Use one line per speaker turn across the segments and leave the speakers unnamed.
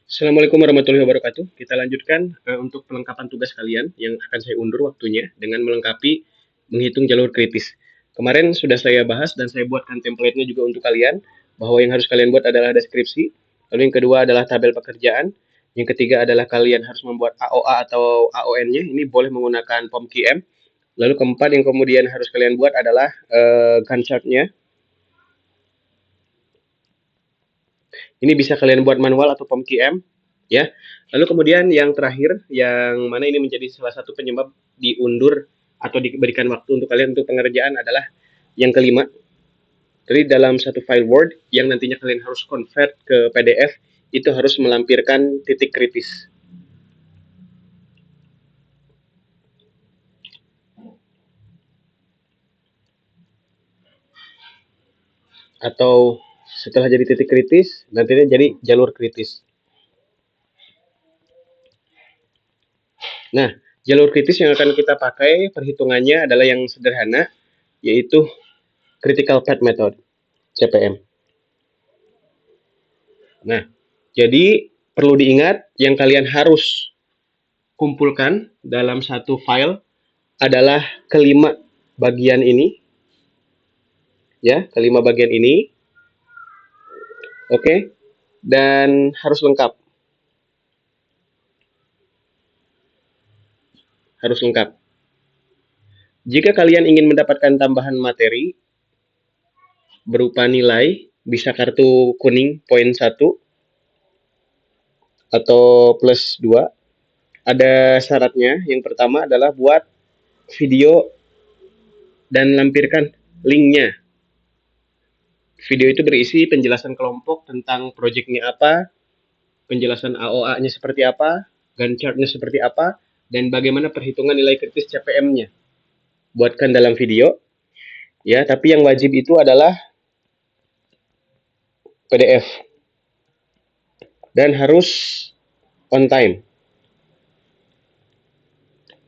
Assalamualaikum warahmatullahi wabarakatuh. Kita lanjutkan untuk pelengkapan tugas kalian yang akan saya undur waktunya dengan melengkapi menghitung jalur kritis. Kemarin sudah saya bahas dan saya buatkan template-nya juga untuk kalian, bahwa yang harus kalian buat adalah deskripsi, lalu yang kedua adalah tabel pekerjaan, yang ketiga adalah kalian harus membuat AOA atau AON-nya, ini boleh menggunakan POM-QM, lalu keempat yang kemudian harus kalian buat adalah Gantt chart-nya. Ini bisa kalian buat manual atau POM-QM, ya. Lalu kemudian yang terakhir, yang mana ini menjadi salah satu penyebab diundur atau diberikan waktu untuk kalian untuk pengerjaan adalah yang kelima. Jadi dalam satu file Word yang nantinya kalian harus convert ke PDF, itu harus melampirkan titik kritis. Atau setelah jadi titik kritis, nantinya jadi jalur kritis. Nah, jalur kritis yang akan kita pakai perhitungannya adalah yang sederhana, yaitu Critical Path Method, CPM. Nah, jadi perlu diingat yang kalian harus kumpulkan dalam satu file adalah kelima bagian ini. Ya, kelima bagian ini. Oke. Dan harus lengkap. Harus lengkap. Jika kalian ingin mendapatkan tambahan materi berupa nilai, bisa kartu kuning poin 1 atau plus 2. Ada syaratnya. Yang pertama adalah buat video dan lampirkan linknya. Video itu berisi penjelasan kelompok tentang proyeknya apa, penjelasan AOA-nya seperti apa, Gantt chart-nya seperti apa, dan bagaimana perhitungan nilai kritis CPM-nya. Buatkan dalam video, ya. Tapi yang wajib itu adalah PDF dan harus on time.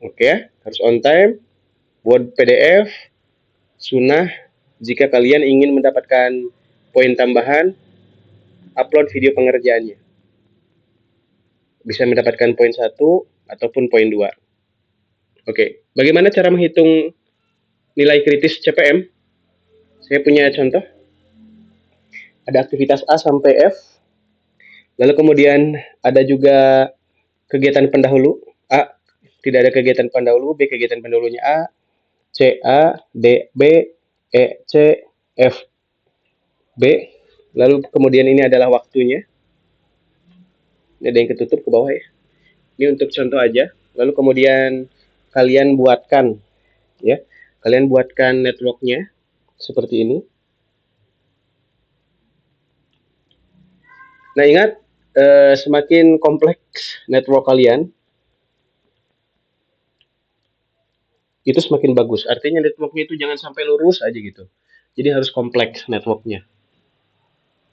Oke, harus on time. Buat PDF, sunnah jika kalian ingin mendapatkan poin tambahan, upload video pengerjaannya. Bisa mendapatkan poin 1 ataupun poin 2. Oke, bagaimana cara menghitung nilai kritis CPM? Saya punya contoh. Ada aktivitas A sampai F. Lalu kemudian ada juga kegiatan pendahulu. A, tidak ada kegiatan pendahulu. B, kegiatan pendahulunya A. C, A. D, B. E, C. F, B. Lalu kemudian ini adalah waktunya. Ini ada yang ketutup ke bawah ya. Ini untuk contoh aja. Lalu kemudian kalian buatkan, ya. Kalian buatkan networknya seperti ini. Nah, ingat, semakin kompleks network kalian, itu semakin bagus. Artinya networknya itu jangan sampai lurus aja gitu. Jadi harus kompleks networknya.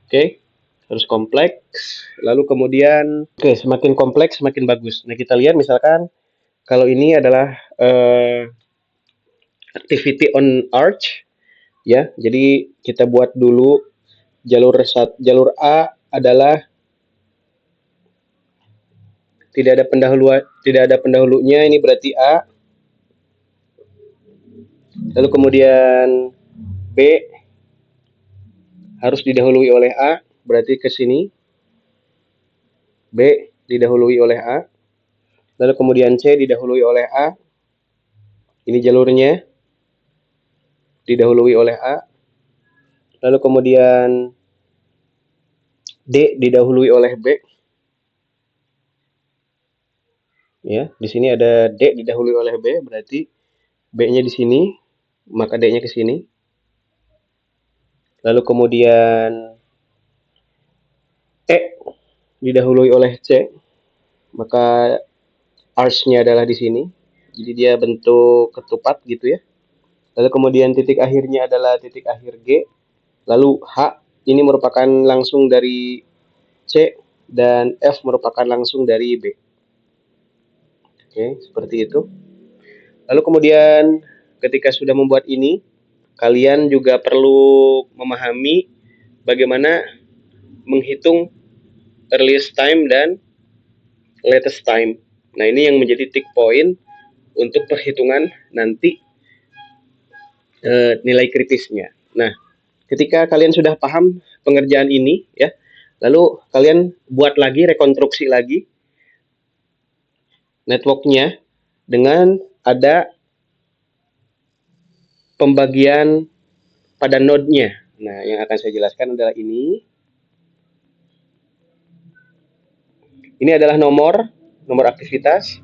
Oke, harus kompleks. Lalu kemudian, semakin kompleks semakin bagus. Nah, kita lihat misalkan kalau ini adalah activity on arch, ya. Jadi kita buat dulu jalur A adalah tidak ada pendahulunya, ini berarti A. Lalu kemudian B harus didahului oleh A, berarti ke sini. B didahului oleh A. Lalu kemudian C didahului oleh A. Ini jalurnya didahului oleh A. Lalu kemudian D didahului oleh B. Ya, di sini ada D didahului oleh B, berarti B-nya di sini, maka D-nya ke sini. Lalu kemudian E didahului oleh C, maka arch-nya adalah di sini. Jadi dia bentuk ketupat gitu ya. Lalu kemudian titik akhirnya adalah titik akhir G. Lalu H ini merupakan langsung dari C dan F merupakan langsung dari B. Oke, seperti itu. Lalu kemudian ketika sudah membuat ini, kalian juga perlu memahami bagaimana menghitung earliest time dan latest time. Nah, ini yang menjadi tick point untuk perhitungan nanti nilai kritisnya. Nah, ketika kalian sudah paham pengerjaan ini ya, lalu kalian buat lagi, rekonstruksi lagi networknya dengan ada pembagian pada node-nya. Nah, yang akan saya jelaskan adalah ini. Ini adalah nomor aktivitas.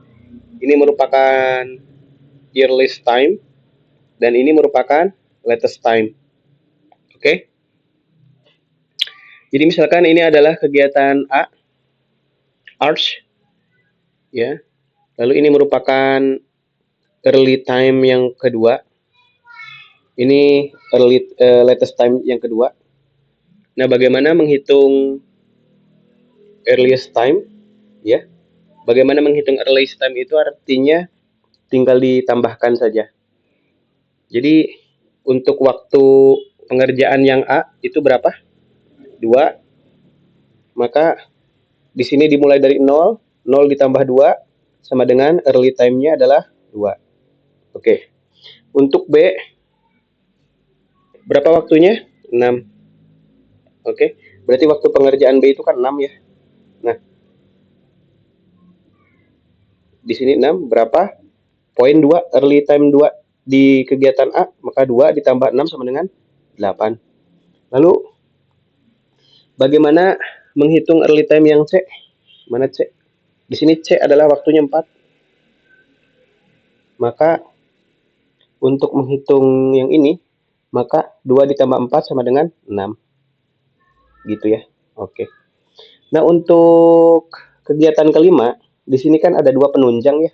Ini merupakan earliest time dan ini merupakan latest time. Oke. Jadi misalkan ini adalah kegiatan A, arch, ya. Lalu ini merupakan early time yang kedua. Ini latest time yang kedua. Nah, bagaimana menghitung earliest time? Ya, bagaimana menghitung earliest time itu artinya tinggal ditambahkan saja. Jadi untuk waktu pengerjaan yang A itu berapa? 2. Maka di sini dimulai dari 0, 0 ditambah 2 sama dengan early time-nya adalah 2. Oke. Untuk B berapa waktunya? 6. Oke. Berarti waktu pengerjaan B itu kan 6 ya. Nah, di sini 6 berapa? Poin 2, early time 2 di kegiatan A, maka 2 ditambah 6 sama dengan 8. Lalu bagaimana menghitung early time yang C? Mana C? Di sini C adalah waktunya 4. Maka untuk menghitung yang ini, maka 2 ditambah 4 sama dengan 6. Gitu ya. Oke. Nah, untuk kegiatan kelima, di sini kan ada 2 penunjang ya.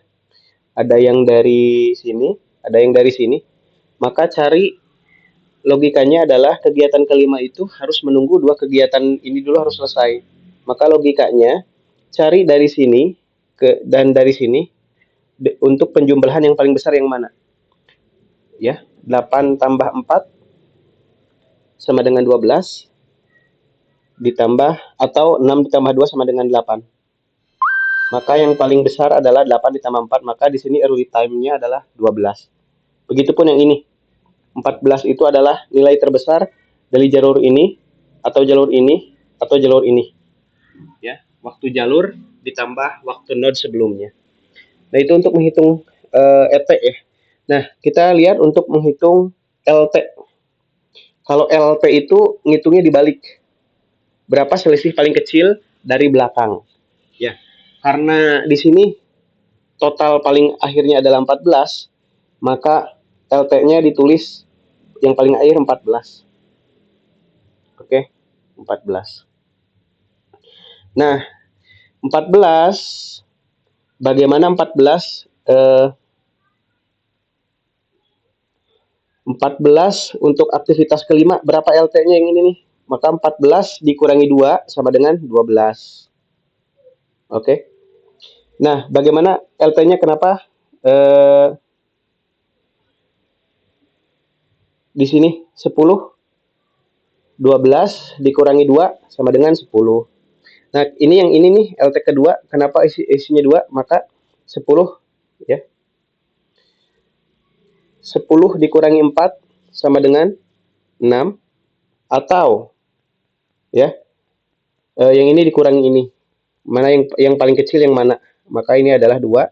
Ada yang dari sini, ada yang dari sini. Maka cari logikanya adalah kegiatan kelima itu harus menunggu 2 kegiatan ini dulu harus selesai. Maka logikanya cari dari sini dan dari sini untuk penjumlahan yang paling besar yang mana? Ya, 8 tambah 4 sama dengan 12 ditambah atau 6 ditambah 2 sama dengan 8. Maka yang paling besar adalah 8 ditambah 4, maka di sini early time-nya adalah 12. Begitupun yang ini. 14 itu adalah nilai terbesar dari jalur ini atau jalur ini atau jalur ini. Ya, waktu jalur ditambah waktu node sebelumnya. Nah, itu untuk menghitung ET ya. Nah, kita lihat untuk menghitung LT. Kalau LT itu ngitungnya dibalik. Berapa selisih paling kecil dari belakang? Ya. Karena di sini total paling akhirnya adalah 14, maka LT-nya ditulis yang paling akhir 14. Oke, 14. Nah, 14 bagaimana 14 14 untuk aktivitas kelima berapa LT-nya yang ini nih? Maka 14 dikurangi 2 sama dengan 12. Oke. Nah, bagaimana LT-nya kenapa? Di sini 10 12 dikurangi 2 sama dengan 10. Nah, ini yang ini nih LT kedua, kenapa isinya 2? Maka 10 ya. 10 dikurangi 4 sama dengan 6 atau ya yang ini dikurangi ini. Mana yang paling kecil yang mana? Maka ini adalah 2.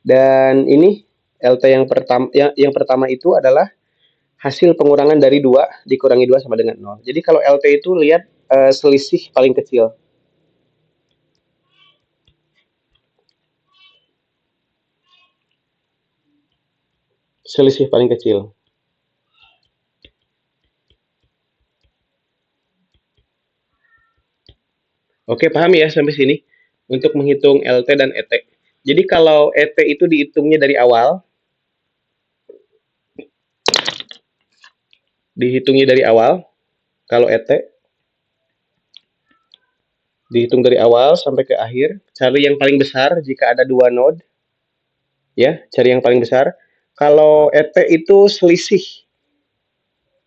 Dan ini LT yang pertama itu adalah hasil pengurangan dari 2 dikurangi 2 sama dengan 0. Jadi kalau LT itu lihat selisih paling kecil. Selisih paling kecil. Oke, paham ya sampai sini untuk menghitung LT dan ET. Jadi kalau ET itu dihitungnya dari awal, kalau ET dihitung dari awal sampai ke akhir, cari yang paling besar jika ada 2 node, ya, cari yang paling besar. Kalau ET itu selisih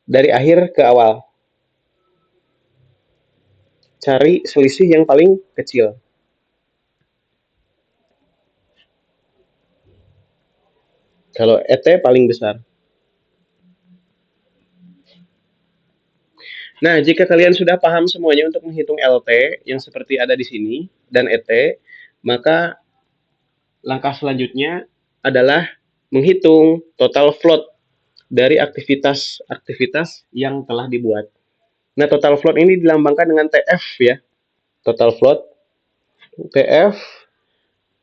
dari akhir ke awal. cari selisih yang paling kecil. Kalau ET paling besar. Nah, jika kalian sudah paham semuanya untuk menghitung LT yang seperti ada di sini dan ET, maka langkah selanjutnya adalah menghitung total float dari aktivitas-aktivitas yang telah dibuat. Nah, total float ini dilambangkan dengan TF ya. Total float TF,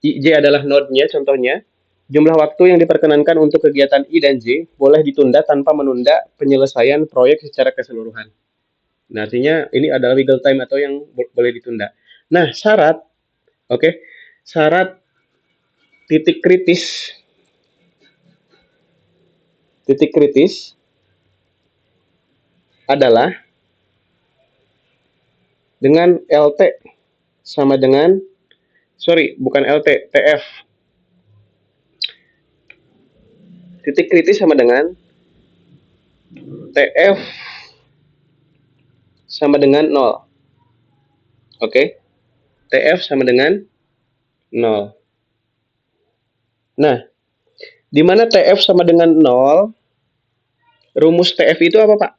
J adalah node-nya contohnya. Jumlah waktu yang diperkenankan untuk kegiatan I dan J boleh ditunda tanpa menunda penyelesaian proyek secara keseluruhan. Nah, artinya ini adalah legal time atau yang boleh ditunda. Nah, syarat, oke, syarat titik kritis adalah dengan LT sama dengan, bukan LT, TF. Titik kritis sama dengan TF sama dengan 0. Oke, TF sama dengan 0. Nah, di mana TF sama dengan 0, rumus TF itu apa, Pak?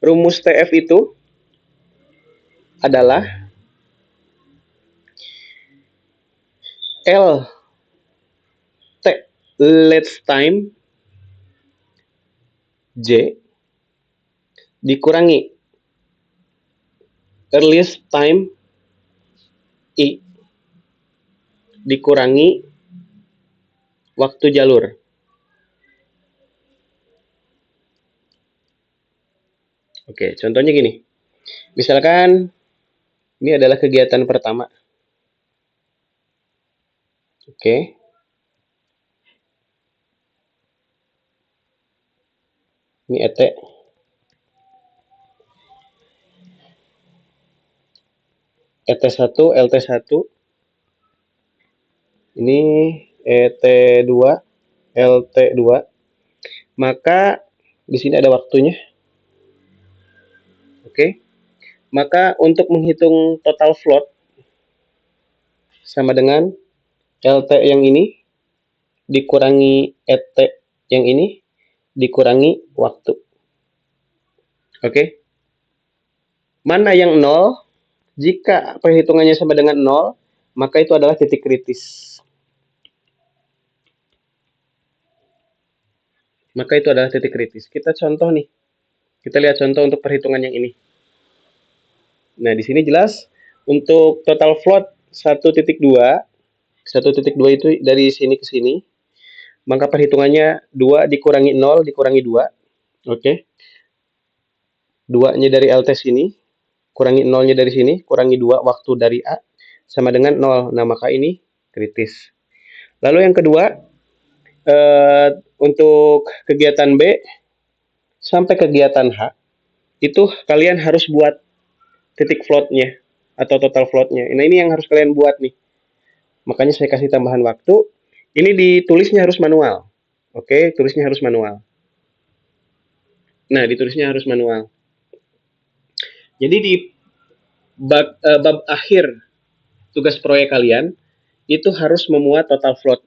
Rumus TF itu adalah L T latest time J dikurangi earliest time I dikurangi waktu jalur. Oke, contohnya gini. Misalkan ini adalah kegiatan pertama. Oke. Ini ET. ET1, LT1. Ini ET2, LT2. Maka di sini ada waktunya. Oke. Maka untuk menghitung total float sama dengan LT yang ini dikurangi ET yang ini dikurangi waktu. Oke. Mana yang 0? Jika perhitungannya sama dengan 0, maka itu adalah titik kritis. Maka itu adalah titik kritis. Kita contoh nih. Kita lihat contoh untuk perhitungan yang ini. Nah, di sini jelas untuk total float 1.2 itu dari sini ke sini. Maka perhitungannya 2 dikurangi 0 dikurangi 2. Oke. 2-nya dari LT sini, kurangi 0-nya dari sini, kurangi 2 waktu dari A, sama dengan 0. Nah, maka ini kritis. Lalu yang kedua, untuk kegiatan B sampai kegiatan H, itu kalian harus buat titik floatnya atau total floatnya. Nah, ini yang harus kalian buat nih. Makanya saya kasih tambahan waktu. Ini ditulisnya harus manual. Oke, tulisnya harus manual. Nah, ditulisnya harus manual. Jadi di bab akhir tugas proyek kalian itu harus memuat total float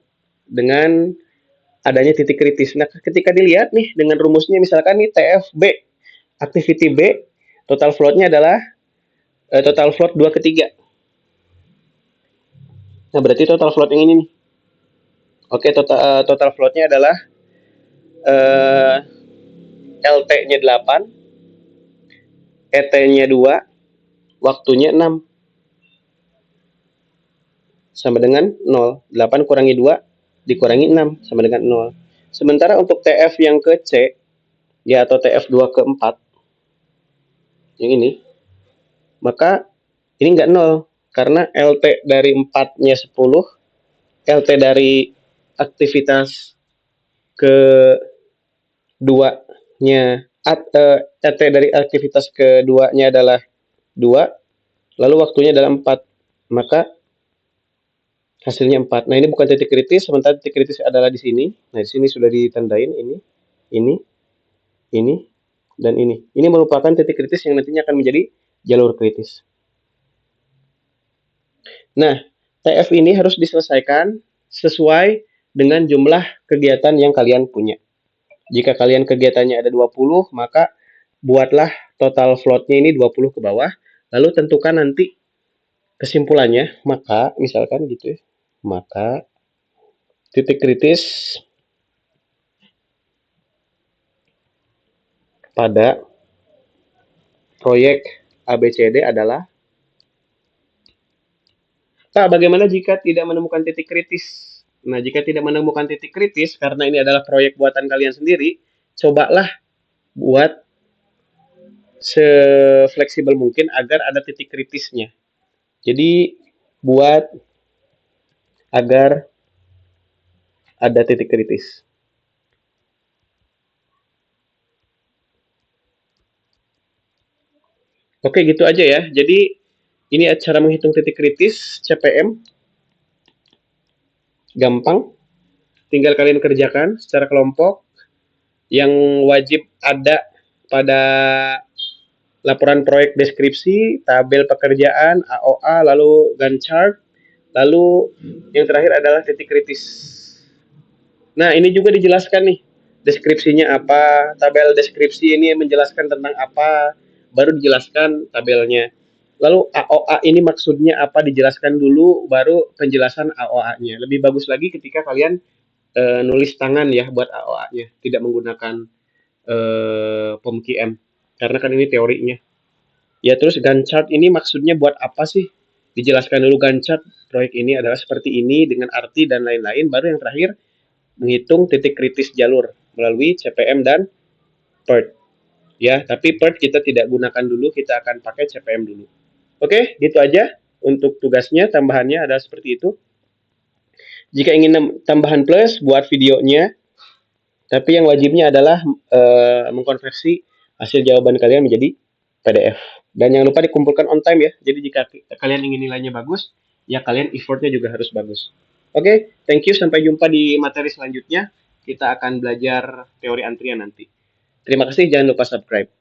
dengan adanya titik kritis. Nah, ketika dilihat nih dengan rumusnya misalkan nih TFB, activity B, total floatnya adalah total float 2/3. Nah, berarti total float yang ini nih. Oke, total floatnya adalah LT-nya 8, ET-nya 2, waktunya 6. Sama dengan 0. 8 kurangi 2 dikurangi 6 sama dengan 0. Sementara untuk TF yang ke C, ya atau TF2 ke 4, yang ini, maka ini enggak 0. Karena LT dari 4-nya 10, LT dari aktivitas ke 2-nya, LT dari aktivitas kedua-nya adalah 2, lalu waktunya adalah 4. Maka hasilnya 4. Nah, ini bukan titik kritis, sementara titik kritis adalah di sini. Nah, di sini sudah ditandain ini, dan ini. Ini merupakan titik kritis yang nantinya akan menjadi jalur kritis. Nah, TF ini harus diselesaikan sesuai dengan jumlah kegiatan yang kalian punya. Jika kalian kegiatannya ada 20, maka buatlah total floatnya ini 20 ke bawah, lalu tentukan nanti kesimpulannya, maka misalkan gitu ya, maka titik kritis pada proyek ABCD adalah, Pak, bagaimana jika tidak menemukan titik kritis? Nah, jika tidak menemukan titik kritis, karena ini adalah proyek buatan kalian sendiri, cobalah buat sefleksibel mungkin agar ada titik kritisnya. Jadi, buat agar ada titik kritis. Oke, gitu aja ya. Jadi, ini cara menghitung titik kritis CPM. Gampang. Tinggal kalian kerjakan secara kelompok. Yang wajib ada pada laporan proyek deskripsi, tabel pekerjaan, AOA, lalu Gantt chart, lalu yang terakhir adalah titik kritis. Nah, ini juga dijelaskan nih, deskripsinya apa, tabel deskripsi ini menjelaskan tentang apa, baru dijelaskan tabelnya. Lalu AOA ini maksudnya apa, dijelaskan dulu, baru penjelasan AOA-nya. Lebih bagus lagi ketika kalian nulis tangan ya buat AOA-nya, tidak menggunakan POM-QM, karena kan ini teorinya. Ya, terus Gantt chart ini maksudnya buat apa sih? Dijelaskan dulu Gantt chart, proyek ini adalah seperti ini dengan arti dan lain-lain, baru yang terakhir menghitung titik kritis jalur melalui CPM dan PERT. Ya, tapi PERT kita tidak gunakan dulu, kita akan pakai CPM dulu. Oke, gitu aja untuk tugasnya, tambahannya adalah seperti itu. Jika ingin tambahan plus, buat videonya, tapi yang wajibnya adalah mengkonversi hasil jawaban kalian menjadi PDF. Dan jangan lupa dikumpulkan on time ya. Jadi jika kalian ingin nilainya bagus, ya kalian effortnya juga harus bagus. Oke, thank you. Sampai jumpa di materi selanjutnya. Kita akan belajar teori antrian nanti. Terima kasih. Jangan lupa subscribe.